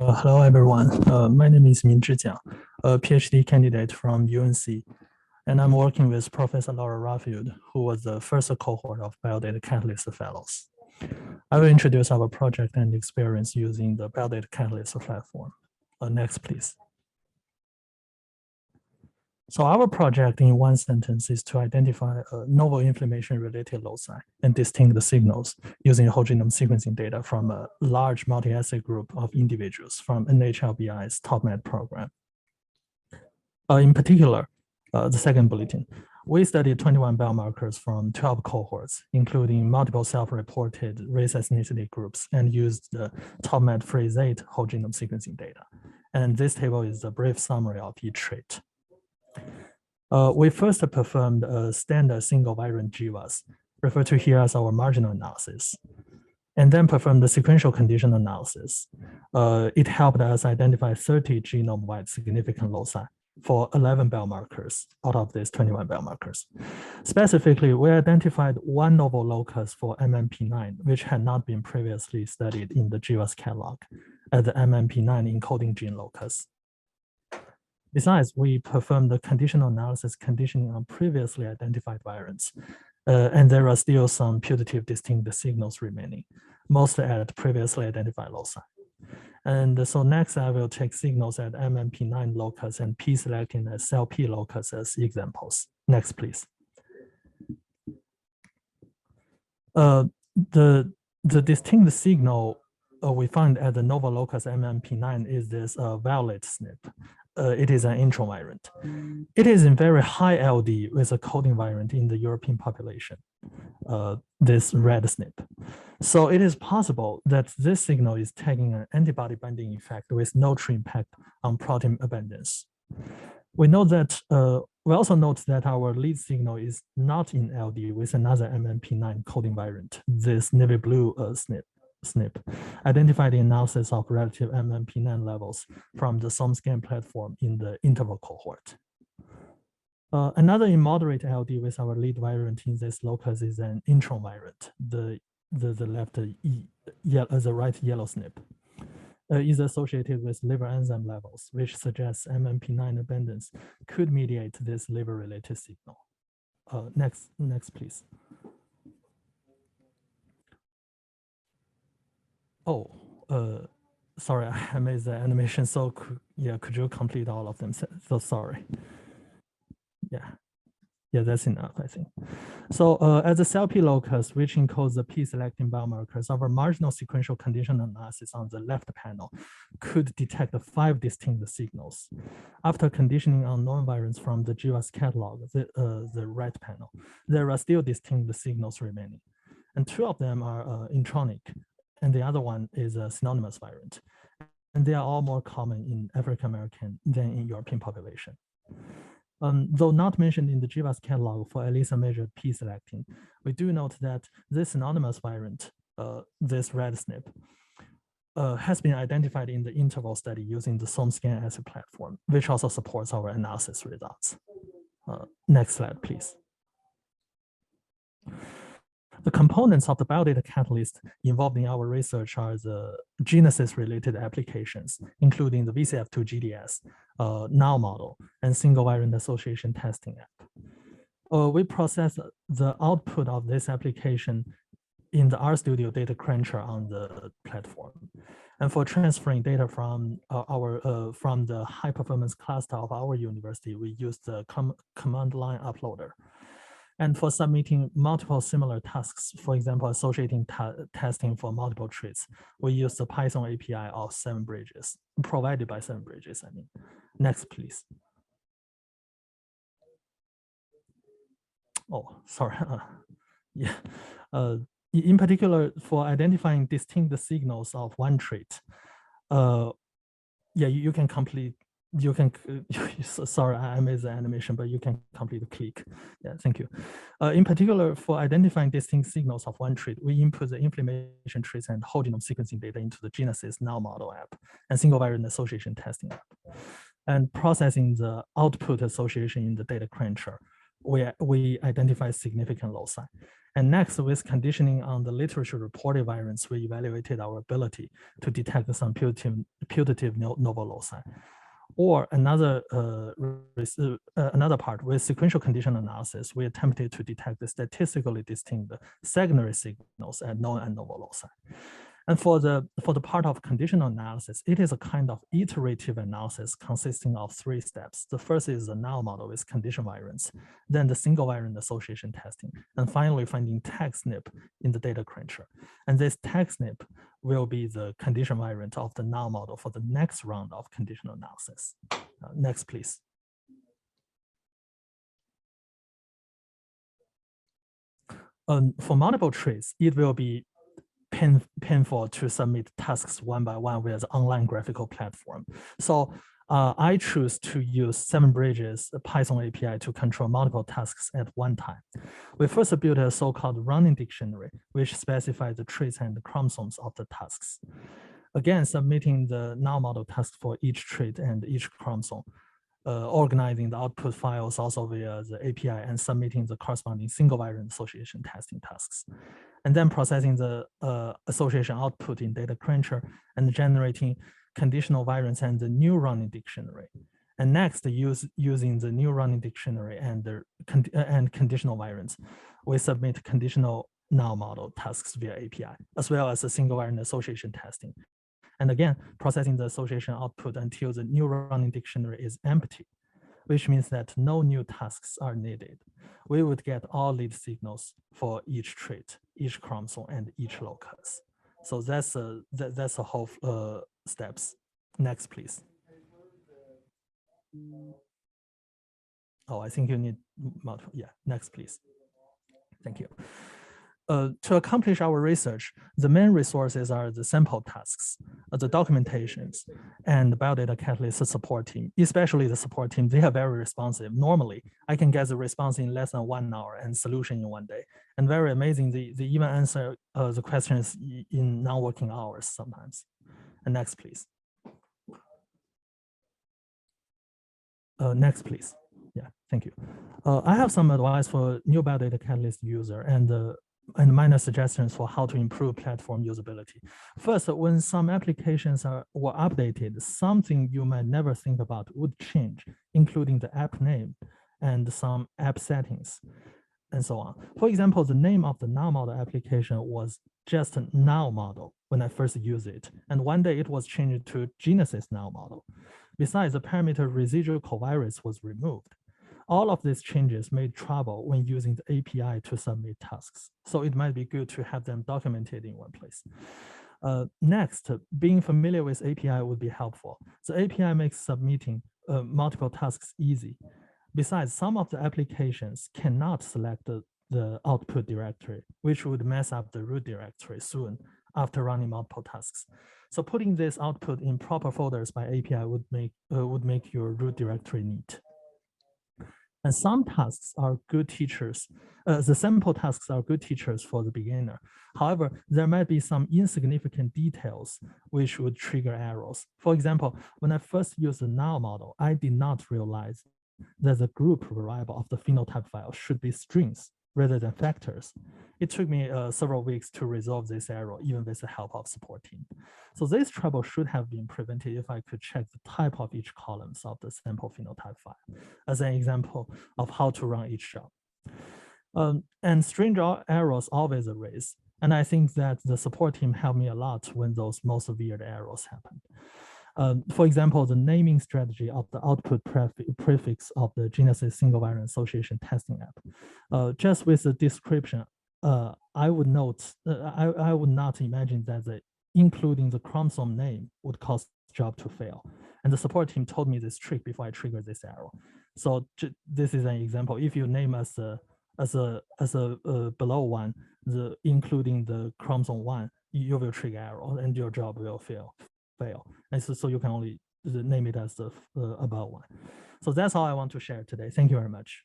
Hello, everyone. My name is Min-Zhi Jiang, a PhD candidate from UNC, and I'm working with Professor Laura Raffield, who was the first cohort of BioData Catalyst Fellows. I will introduce our project and experience using the BioData Catalyst platform. Next, please. So our project in one sentence is to identify novel inflammation-related loci and distinct the signals using whole genome sequencing data from a large multi-assay group of individuals from NHLBI's TopMed program. In particular, the second bulletin, we studied 21 biomarkers from 12 cohorts, including multiple self-reported race ethnicity groups, and used the TopMed Phase 8 whole genome sequencing data. And this table is a brief summary of each trait. We first performed a standard single variant GWAS, referred to here as our marginal analysis, and then performed the sequential condition analysis. It helped us identify 30 genome-wide significant loci for 11 biomarkers out of these 21 biomarkers. Specifically, we identified one novel locus for MMP9, which had not been previously studied in the GWAS catalog as the MMP9 encoding gene locus. Besides, we performed the conditional analysis conditioning on previously identified variants, and there are still some putative distinct signals remaining, mostly at previously identified loci. And so next, I will take signals at MMP9 locus and p-selectin as cell P locus as examples. Next, please. The distinct signal we find at the novel locus MMP9 is this violet SNP. It is an intron variant. It is in very high LD with a coding variant in the European population, this red SNP. So it is possible that this signal is taking an antibody binding effect with no true impact on protein abundance. We know that, we also note that our lead signal is not in LD with another MMP9 coding variant, this navy blue SNP, identified the analysis of relative MMP9 levels from the SOMScan platform in the interval cohort. Another immoderate LD with our lead variant in this locus is an intron variant, the right yellow SNP. Is associated with liver enzyme levels, which suggests MMP9 abundance could mediate this liver-related signal. Next, please. Oh, sorry, I made the animation. So could you complete all of them? So sorry. Yeah, that's enough, I think. So as a cell P locus, which encodes the p-selectin biomarkers, our marginal sequential condition analysis on the left panel could detect 5 distinct signals. After conditioning on known variants from the GWAS catalog, the right panel, there are still distinct signals remaining. And 2 of them are intronic, and the other one is a synonymous variant. And they are all more common in African American than in European population. Though not mentioned in the GWAS catalog for at least a measured p-selectin, we do note that this synonymous variant, this red SNP, has been identified in the interval study using the SOMScan assay platform, which also supports our analysis results. Next slide, please. The components of the BioData Catalyst involved in our research are the genesis-related applications, including the VCF2 GDS, null model, and single variant association testing app. We process the output of this application in the RStudio data cruncher on the platform. And for transferring data from from the high-performance cluster of our university, we use the command line uploader. And for submitting multiple similar tasks, for example, associating testing for multiple traits, we use the Python API of 7Bridges, provided by 7Bridges, I mean. Next, please. Oh, sorry. In particular, for identifying distinct signals of one trait, you can complete. You can, sorry, I made the animation, but you can complete the click. Yeah, thank you. In particular, for identifying distinct signals of one trait, we input the inflammation traits and whole genome sequencing data into the Genesis null model app and single variant association testing app, and processing the output association in the data cruncher we identify significant loci. And next, with conditioning on the literature reported variants, we evaluated our ability to detect some putative novel loci. Or another part, with sequential condition analysis, we attempted to detect the statistically distinct secondary signals at known and novel loci. And for the part of conditional analysis, it is a kind of iterative analysis consisting of 3 steps. The first is the null model with condition variants, then the single variant association testing, and finally finding tag SNP in the data cruncher. And this tag SNP will be the condition variant of the null model for the next round of conditional analysis. Next, please. For multiple traits, it will be painful to submit tasks one by one with the online graphical platform. So I choose to use 7bridges Python API to control multiple tasks at one time. We first built a so-called running dictionary, which specifies the traits and the chromosomes of the tasks. Again, submitting the null model task for each trait and each chromosome, organizing the output files also via the API, and submitting the corresponding single variant association testing tasks. And then processing the association output in data cruncher and generating conditional variants and the new running dictionary. And next, using the new running dictionary and conditional variants, we submit conditional null model tasks via API, as well as the single variant association testing. And again, processing the association output until the new running dictionary is empty, which means that no new tasks are needed. We would get all lead signals for each trait, each chromosome, and each locus. So that's the whole steps. Next, please. Oh, I think you need multiple. Yeah, next, please. Thank you. To accomplish our research, the main resources are the sample tasks, the documentations, and the BioData Catalyst support team, especially the support team. They are very responsive. Normally, I can get the response in less than 1 hour and solution in 1 day. And very amazing, they even answer the questions in non-working hours sometimes. And next, please. Next, please. Yeah, thank you. I have some advice for new BioData Catalyst user and minor suggestions for how to improve platform usability. First, when some applications were updated, something you might never think about would change, including the app name and some app settings, and so on. For example, the name of the null model application was just a null model when I first used it, and one day it was changed to Genesis null model. Besides, the parameter residual covariance was removed. All of these changes made trouble when using the API to submit tasks. So it might be good to have them documented in one place. Next, being familiar with API would be helpful. The API makes submitting multiple tasks easy. Besides, some of the applications cannot select the output directory, which would mess up the root directory soon after running multiple tasks. So putting this output in proper folders by API would make your root directory neat. And some tasks are good teachers. The sample tasks are good teachers for the beginner. However, there might be some insignificant details which would trigger errors. For example, when I first used the null model, I did not realize that the group variable of the phenotype file should be strings rather than factors. It took me several weeks to resolve this error, even with the help of support team. So this trouble should have been prevented if I could check the type of each columns of the sample phenotype file as an example of how to run each job. And strange errors always arise. And I think that the support team helped me a lot when those most weird errors happened. For example, the naming strategy of the output prefix of the Genesis single variant association testing app. Just with the description, I would not imagine that including the chromosome name would cause job to fail. And the support team told me this trick before I triggered this error. So this is an example. If you name as a below one, including the chromosome 1, you will trigger error and your job will fail. And so you can only name it as the above one. So that's all I want to share today. Thank you very much.